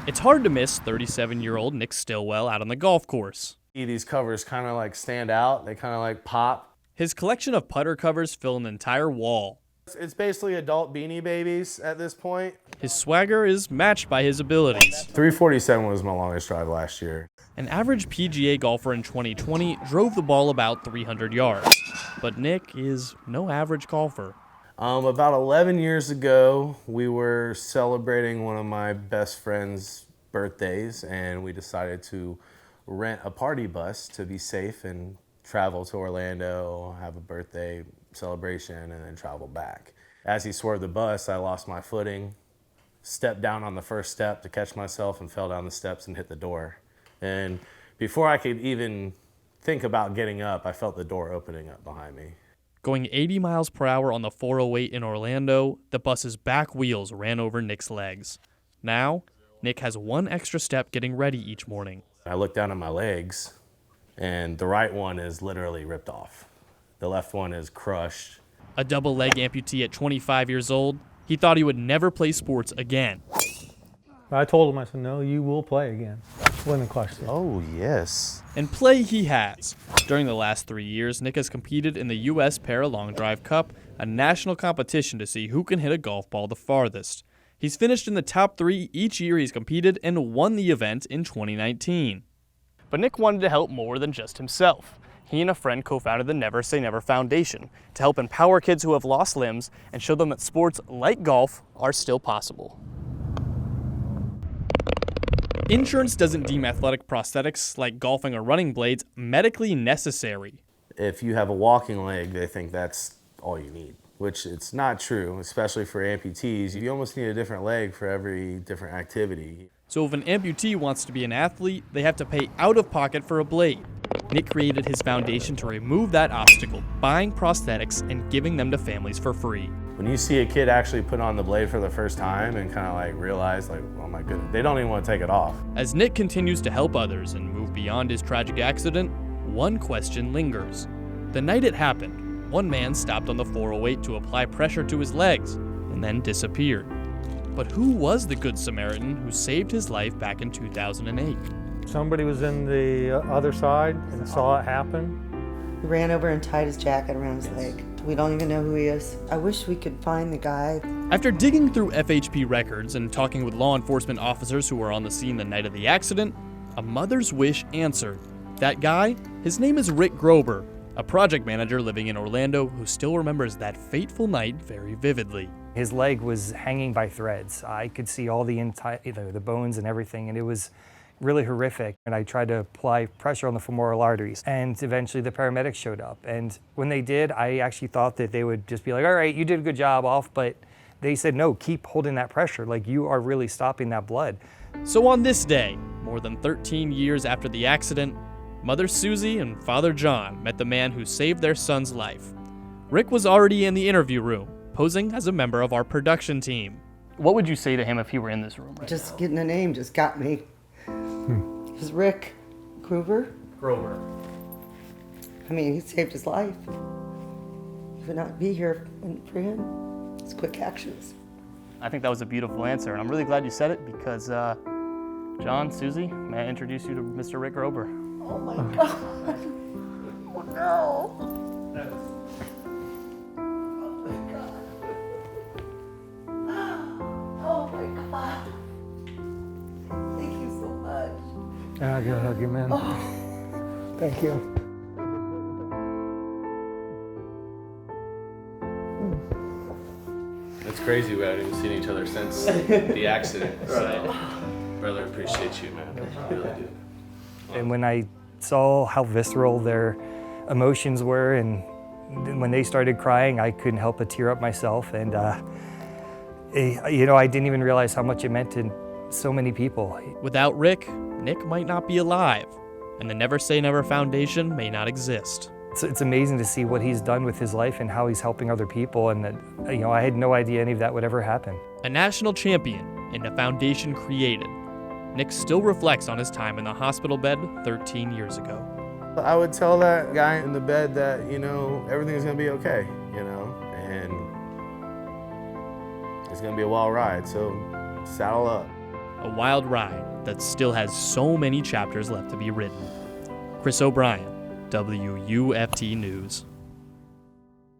It's hard to miss 37-year-old Nick Stilwell out on the golf course. These covers kind of like stand out, they kind of like pop. His collection of putter covers fill an entire wall. It's basically adult Beanie Babies at this point. His swagger is matched by his abilities. 347 was my longest drive last year. An average PGA golfer in 2020 drove the ball about 300 yards. But Nick is no average golfer. About 11 years ago, we were celebrating one of my best friend's birthdays, and we decided to rent a party bus to be safe and travel to Orlando, have a birthday celebration, and then travel back. As he swerved the bus, I lost my footing, stepped down on the first step to catch myself, and fell down the steps and hit the door. And before I could even think about getting up, I felt the door opening up behind me. Going 80 miles per hour on the 408 in Orlando, the bus's back wheels ran over Nick's legs. Now, Nick has one extra step getting ready each morning. I looked down at my legs, and the right one is literally ripped off. The left one is crushed. A double leg amputee at 25 years old, he thought he would never play sports again. I told him, I said, no, you will play again. Wasn't a question. Oh, yes. And play he has. During the last 3 years, Nick has competed in the U.S. Para Long Drive Cup, a national competition to see who can hit a golf ball the farthest. He's finished in the top 3 each year he's competed and won the event in 2019. But Nick wanted to help more than just himself. He and a friend co-founded the Never Say Never Foundation to help empower kids who have lost limbs and show them that sports like golf are still possible. Insurance doesn't deem athletic prosthetics like golfing or running blades medically necessary. If you have a walking leg, they think that's all you need, which it's not true, especially for amputees. You almost need a different leg for every different activity. So if an amputee wants to be an athlete, they have to pay out of pocket for a blade. Nick created his foundation to remove that obstacle, buying prosthetics and giving them to families for free. When you see a kid actually put on the blade for the first time and kind of like realize like, oh my goodness, they don't even want to take it off. As Nick continues to help others and move beyond his tragic accident, one question lingers. The night it happened, one man stopped on the 408 to apply pressure to his legs and then disappeared. But who was the Good Samaritan who saved his life back in 2008? Somebody was in the other side and saw it happen. He ran over and tied his jacket around his leg. We don't even know who he is. I wish we could find the guy. After digging through FHP records and talking with law enforcement officers who were on the scene the night of the accident, a mother's wish answered. That guy, his name is Rick Grober, a project manager living in Orlando who still remembers that fateful night very vividly. His leg was hanging by threads. I could see all the bones and everything, and it was really horrific. And I tried to apply pressure on the femoral arteries, and eventually the paramedics showed up. And when they did, I actually thought that they would just be like, all right, you did a good job, off, but they said, no, keep holding that pressure. Like, you are really stopping that blood. So on this day, more than 13 years after the accident, Mother Susie and Father John met the man who saved their son's life. Rick was already in the interview room, posing as a member of our production team. What would you say to him if he were in this room right Just now? getting a name just got me. It was Rick Grover. I mean, he saved his life. He would not be here for him. His quick actions. I think that was a beautiful answer, and I'm really glad you said it because, John, Susie, may I introduce you to Mr. Rick Grober? Oh my God. Oh no. Oh my God. Thank you so much. I gotta hug you, man. Oh. Thank you. It's crazy we haven't even seen each other since the accident. So, brother, appreciate you, man. I really do. And when I saw how visceral their emotions were, and when they started crying, I couldn't help but tear up myself. And I didn't even realize how much it meant to so many people. Without Rick, Nick might not be alive, and the Never Say Never Foundation may not exist. It's amazing to see what he's done with his life and how he's helping other people, and that, I had no idea any of that would ever happen. A national champion and a foundation created, Nick still reflects on his time in the hospital bed 13 years ago. I would tell that guy in the bed that, everything's gonna be okay, and it's gonna be a wild ride, so saddle up. a wild ride that still has so many chapters left to be written. Chris O'Brien, WUFT News.